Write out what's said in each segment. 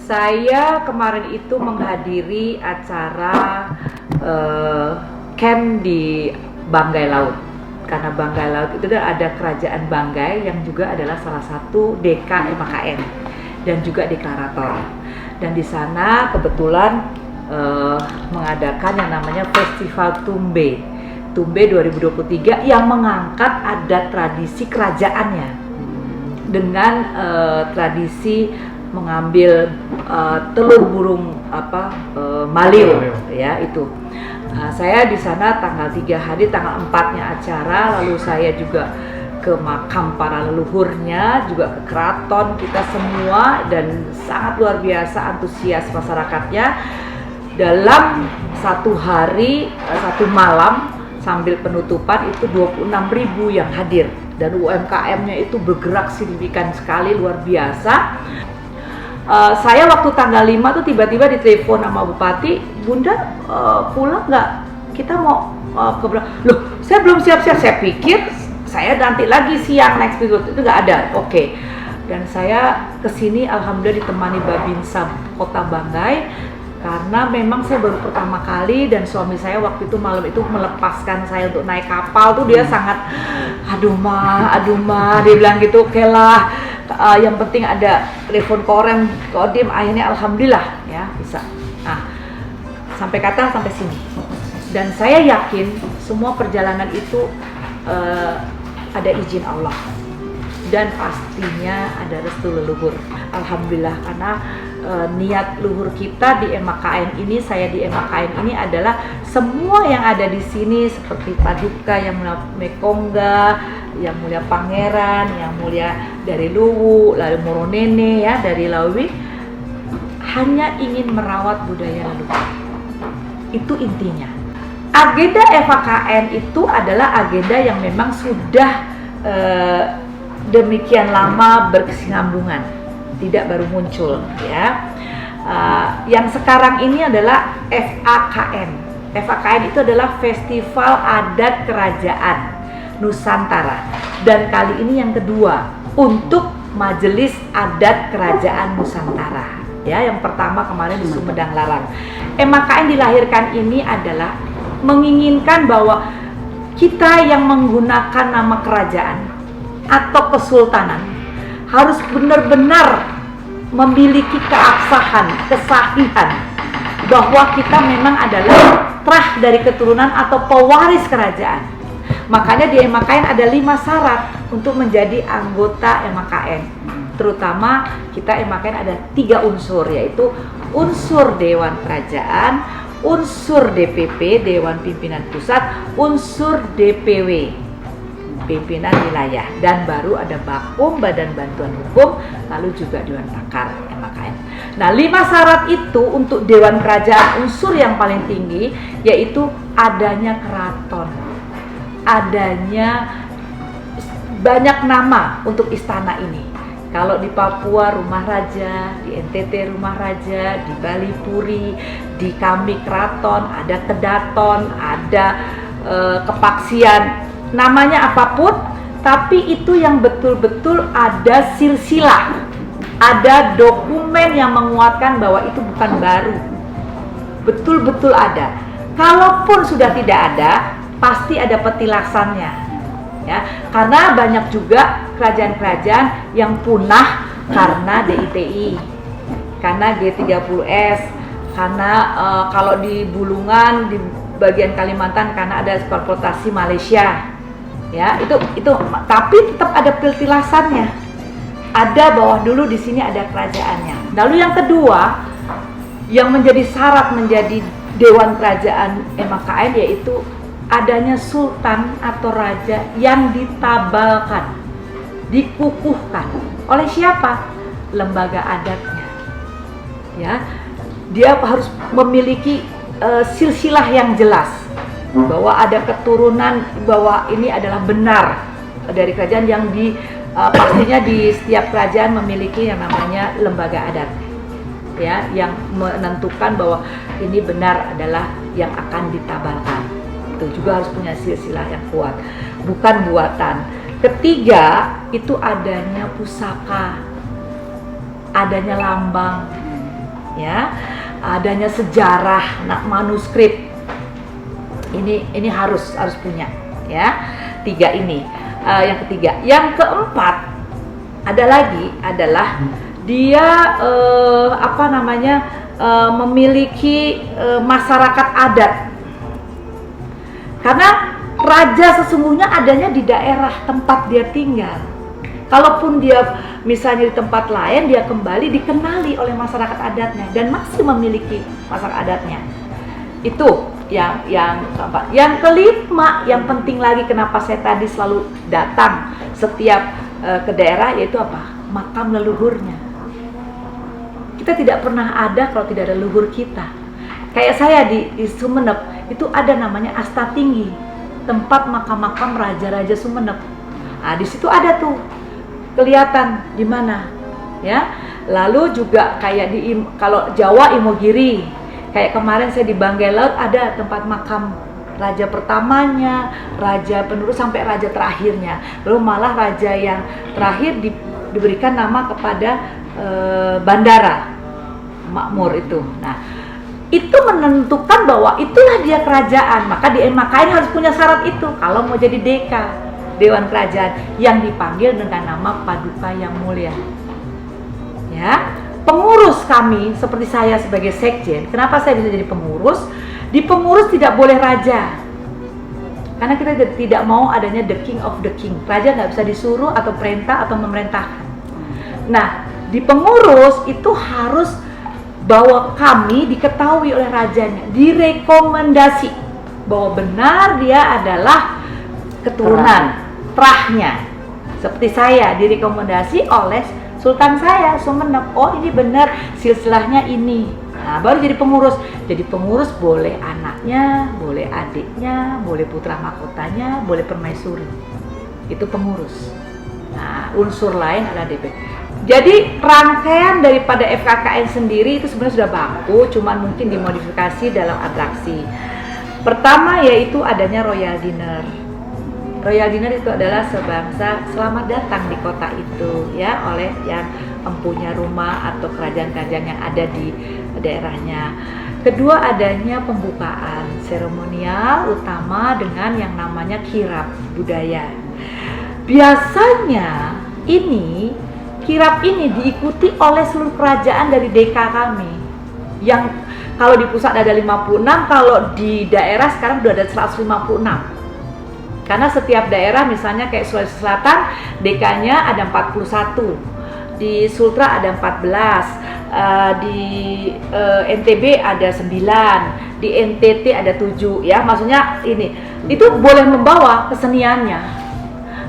Saya kemarin itu menghadiri acara camp di Banggai Laut. Karena Banggai Laut itu ada kerajaan Banggai yang juga adalah salah satu DK MKN dan juga deklarator. Dan di sana kebetulan mengadakan yang namanya Festival Tumbe 2023 yang mengangkat adat tradisi kerajaannya dengan tradisi mengambil telur burung maleo ya itu. Saya di sana tanggal 3 hari, tanggal 4-nya acara, lalu saya juga ke makam para leluhurnya, juga ke keraton kita semua, dan sangat luar biasa antusias masyarakatnya. Dalam satu hari, satu malam sambil penutupan itu 26.000 yang hadir, dan UMKM-nya itu bergerak signifikan sekali, luar biasa. Saya waktu tanggal 5 tuh tiba-tiba ditelepon sama Bupati, Bunda pulang nggak? Kita mau ke loh, saya belum siap-siap. Saya pikir saya nanti lagi siang next week, itu nggak ada. Oke. Dan saya kesini alhamdulillah ditemani Babinsa Kota Banggai, karena memang saya baru pertama kali, dan suami saya waktu itu malam itu melepaskan saya untuk naik kapal tuh dia sangat aduh ma dia bilang gitu, oke lah, yang penting ada telepon kodim, akhirnya alhamdulillah ya bisa. Nah, sampai sini, dan saya yakin semua perjalanan itu ada izin Allah dan pastinya ada restu leluhur. Alhamdulillah, karena niat luhur kita di MKN ini, saya di MKN ini adalah semua yang ada di sini seperti Paduka yang mulia Mekongga, yang mulia Pangeran, yang mulia dari Luwu, lalu Moronene ya dari Lawi, hanya ingin merawat budaya leluhur. Itu intinya. Agenda FKN itu adalah agenda yang memang sudah demikian lama berkesinambungan, tidak baru muncul ya. Yang sekarang ini adalah FAKN. FAKN itu adalah Festival Adat Kerajaan Nusantara, dan kali ini yang kedua untuk Majelis Adat Kerajaan Nusantara ya. Yang pertama kemarin di Sumedang Larang. MKN dilahirkan ini adalah menginginkan bahwa kita yang menggunakan nama kerajaan atau kesultanan harus benar-benar memiliki keabsahan, kesahihan bahwa kita memang adalah trah dari keturunan atau pewaris kerajaan. Makanya di MKN ada 5 syarat untuk menjadi anggota MKN. Terutama kita MKN ada 3 unsur, yaitu unsur Dewan Kerajaan, unsur DPP, Dewan Pimpinan Pusat, unsur DPW, Pimpinan Wilayah, dan baru ada Bakum, Badan Bantuan Hukum, lalu juga Dewan Pakar MKN. Nah, 5 syarat itu untuk Dewan Kerajaan, unsur yang paling tinggi yaitu adanya keraton, adanya banyak nama untuk istana ini. Kalau di Papua Rumah Raja, di NTT Rumah Raja, di Bali Puri, di kami Keraton, ada Kedaton, ada Kepaksian, namanya apapun, tapi itu yang betul-betul ada silsilah, ada dokumen yang menguatkan bahwa itu bukan baru, betul-betul ada. Kalaupun sudah tidak ada, pasti ada petilasannya ya, karena banyak juga kerajaan-kerajaan yang punah karena DITI, karena G30S, karena kalau di Bulungan di bagian Kalimantan karena ada eksploitasi Malaysia ya, itu tapi tetap ada petilasannya, ada bahwa dulu di sini ada kerajaannya. Lalu yang kedua yang menjadi syarat menjadi Dewan Kerajaan MKN yaitu adanya sultan atau raja yang ditabalkan, dikukuhkan oleh siapa? Lembaga adatnya ya. Dia harus memiliki silsilah yang jelas bahwa ada keturunan, bahwa ini adalah benar dari kerajaan yang pastinya di setiap kerajaan memiliki yang namanya lembaga adat ya, yang menentukan bahwa ini benar adalah yang akan ditabalkan. Itu juga harus punya silsilah yang kuat, bukan buatan. Ketiga, itu adanya pusaka, adanya lambang, ya, adanya sejarah, manuskrip. Ini harus punya, ya. 3 ini. Yang ketiga, yang keempat adalah dia memiliki masyarakat adat. Karena raja sesungguhnya adanya di daerah tempat dia tinggal. Kalaupun dia misalnya di tempat lain, dia kembali dikenali oleh masyarakat adatnya dan masih memiliki masyarakat adatnya. Itu yang keempat. Yang kelima, yang penting lagi kenapa saya tadi selalu datang setiap ke daerah, yaitu apa? Makam leluhurnya. Kita tidak pernah ada kalau tidak ada leluhur kita. Kayak saya di Sumeneb itu ada namanya Asta Tinggi, tempat makam-makam raja-raja Sumeneb. Nah, di situ ada tuh kelihatan di mana, ya. Lalu juga kayak kalau Jawa Imogiri, kayak kemarin saya di Banggai Laut ada tempat makam raja pertamanya, raja penerus sampai raja terakhirnya. Lalu malah raja yang terakhir diberikan nama kepada bandara makmur itu. Nah, itu menentukan bahwa itulah dia kerajaan. Maka di MKN harus punya syarat itu kalau mau jadi DK, Dewan Kerajaan, yang dipanggil dengan nama Paduka Yang Mulia. Ya, pengurus kami seperti saya sebagai sekjen. Kenapa saya bisa jadi pengurus? Di pengurus tidak boleh raja, karena kita tidak mau adanya the king of the king. Raja nggak bisa disuruh atau perintah atau memerintahkan. Nah, di pengurus itu harus bahwa kami diketahui oleh rajanya, direkomendasi bahwa benar dia adalah keturunan terahnya. Seperti saya direkomendasi oleh Sultan saya Sumeneb. Oh, ini benar silsilahnya ini. Nah, baru jadi pengurus. Jadi pengurus boleh anaknya, boleh adiknya, boleh putra mahkotanya, boleh permaisuri. Itu pengurus. Nah, unsur lain adalah DP. Jadi rangkaian daripada FKKN sendiri itu sebenarnya sudah baku, cuman mungkin dimodifikasi dalam atraksi. Pertama yaitu adanya Royal Dinner. Royal Dinner itu adalah sebangsa selamat datang di kota itu, ya, oleh yang mempunyai rumah atau kerajaan-kerajaan yang ada di daerahnya. Kedua, adanya pembukaan seremonial utama dengan yang namanya kirap budaya. Biasanya kirap ini diikuti oleh seluruh kerajaan dari DK kami. Yang kalau di pusat ada 56, kalau di daerah sekarang sudah ada 156. Karena setiap daerah misalnya kayak Sulawesi Selatan, DK-nya ada 41. Di Sultra ada 14, di NTB ada 9, di NTT ada 7, ya. Maksudnya itu boleh membawa keseniannya.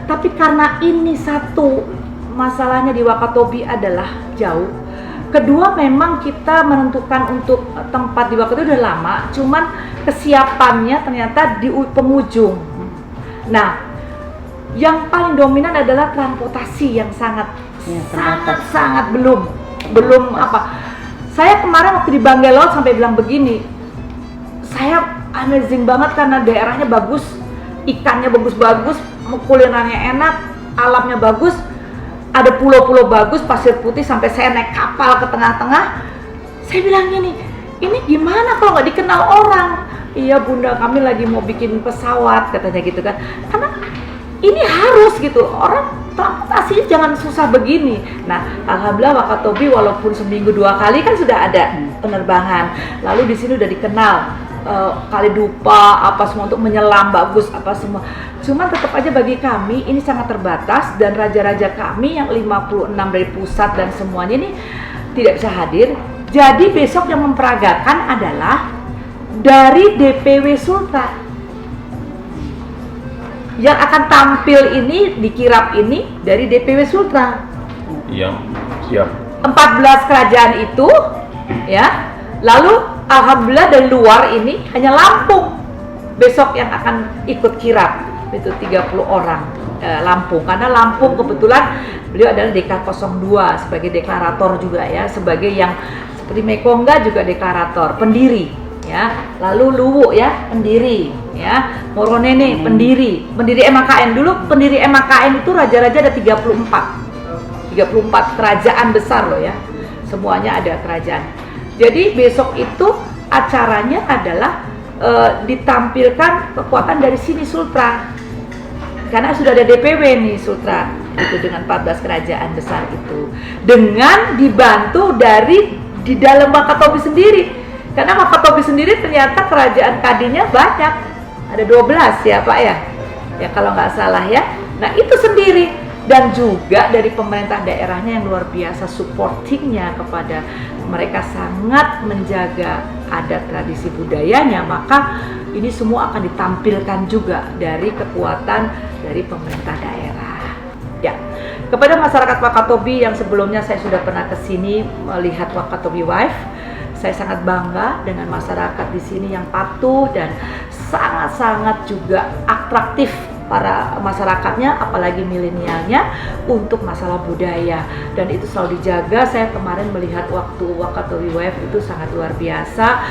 Tapi karena ini satu masalahnya di Wakatobi adalah jauh. Kedua, memang kita menentukan untuk tempat di Wakatobi udah lama, cuman kesiapannya ternyata di penghujung. Nah, yang paling dominan adalah transportasi yang sangat belum apa. Saya kemarin waktu di Banggai Laut sampai bilang begini, saya amazing banget karena daerahnya bagus, ikannya bagus-bagus, kulinernya enak, alamnya bagus, ada pulau-pulau bagus, pasir putih, sampai saya naik kapal ke tengah-tengah. Saya bilang ini gimana kalau nggak dikenal orang? Iya bunda, kami lagi mau bikin pesawat, katanya gitu kan. Karena ini harus gitu, orang transportasi jangan susah begini. Nah, alhamdulillah Wakatobi walaupun seminggu 2 kali kan sudah ada penerbangan. Lalu di sini udah dikenal kali dupa apa semua untuk menyelam bagus apa semua. Cuman tetap aja bagi kami ini sangat terbatas, dan raja-raja kami yang 56 dari pusat dan semuanya ini tidak bisa hadir. Jadi besok yang memperagakan adalah dari DPW Sultra. Yang akan tampil ini di kirap ini dari DPW Sultra. Yang siap. 14 kerajaan itu, ya. Lalu alhamdulillah dari luar ini hanya Lampung besok yang akan ikut kirap. Itu 30 orang Lampung, karena Lampung kebetulan beliau adalah DK02 sebagai deklarator juga, ya, sebagai yang seperti Mekongga juga deklarator, pendiri, ya. Lalu Luwu, ya, pendiri, ya. Moronene pendiri MKN. Dulu pendiri MKN itu raja-raja ada 34 kerajaan besar loh, ya. Semuanya ada kerajaan. Jadi besok itu acaranya adalah ditampilkan kekuatan dari sini Sultra, karena sudah ada DPW nih Sultra itu dengan 14 kerajaan besar itu, dengan dibantu dari di dalam Wakatobi sendiri, karena Wakatobi sendiri ternyata kerajaan kadinya banyak, ada 12 ya Pak ya kalau nggak salah ya. Nah itu sendiri, dan juga dari pemerintah daerahnya yang luar biasa supportingnya kepada mereka, sangat menjaga adat tradisi budayanya, maka ini semua akan ditampilkan juga dari kekuatan dari pemerintah daerah. Ya, kepada masyarakat Wakatobi yang sebelumnya saya sudah pernah ke sini melihat Wakatobi Wife, saya sangat bangga dengan masyarakat di sini yang patuh dan sangat-sangat juga atraktif para masyarakatnya, apalagi milenialnya untuk masalah budaya, dan itu selalu dijaga. Saya kemarin melihat waktu Wakatobi Wife itu sangat luar biasa.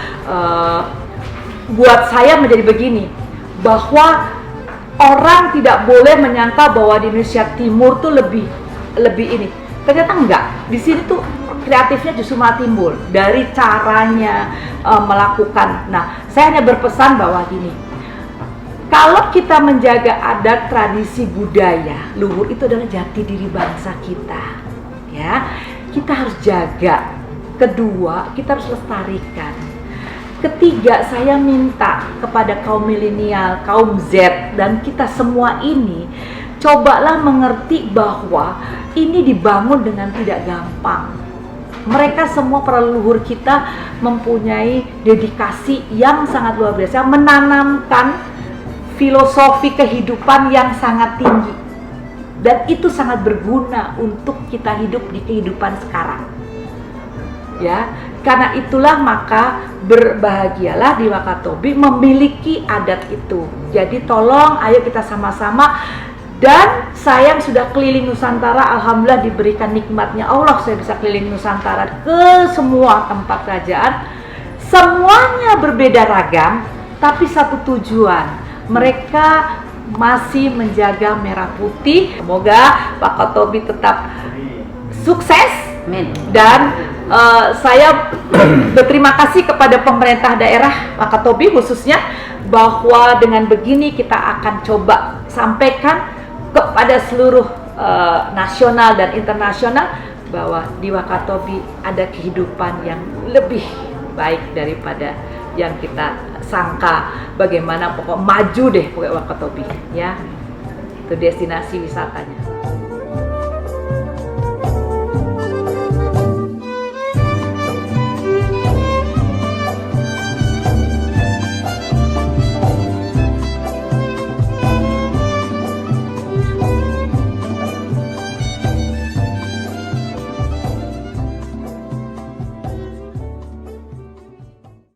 Buat saya menjadi begini, bahwa orang tidak boleh menyangka bahwa di Indonesia Timur tuh lebih ini. Ternyata enggak. Di sini tuh kreatifnya justru malah timbul dari caranya melakukan. Nah, saya hanya berpesan bahwa gini, kalau kita menjaga adat, tradisi, budaya, luhur itu adalah jati diri bangsa kita, ya. Kita harus jaga. Kedua, kita harus lestarikan. Ketiga, saya minta kepada kaum milenial, kaum Z, dan kita semua ini, cobalah mengerti bahwa ini dibangun dengan tidak gampang. Mereka semua para leluhur kita mempunyai dedikasi yang sangat luar biasa, menanamkan filosofi kehidupan yang sangat tinggi, dan itu sangat berguna untuk kita hidup di kehidupan sekarang, ya. Karena itulah maka berbahagialah di Wakatobi memiliki adat itu. Jadi tolong ayo kita sama-sama, dan saya yang sudah keliling Nusantara, alhamdulillah diberikan nikmatnya Allah, saya bisa keliling Nusantara ke semua tempat kerajaan, semuanya berbeda ragam tapi satu tujuan, mereka masih menjaga merah putih. Semoga Wakatobi tetap sukses. Amin. Dan saya berterima kasih kepada pemerintah daerah Wakatobi khususnya, bahwa dengan begini kita akan coba sampaikan kepada seluruh nasional dan internasional bahwa di Wakatobi ada kehidupan yang lebih baik daripada yang kita sangka. Bagaimana pokok maju deh pokok Wakatobi, ya. Itu destinasi wisatanya.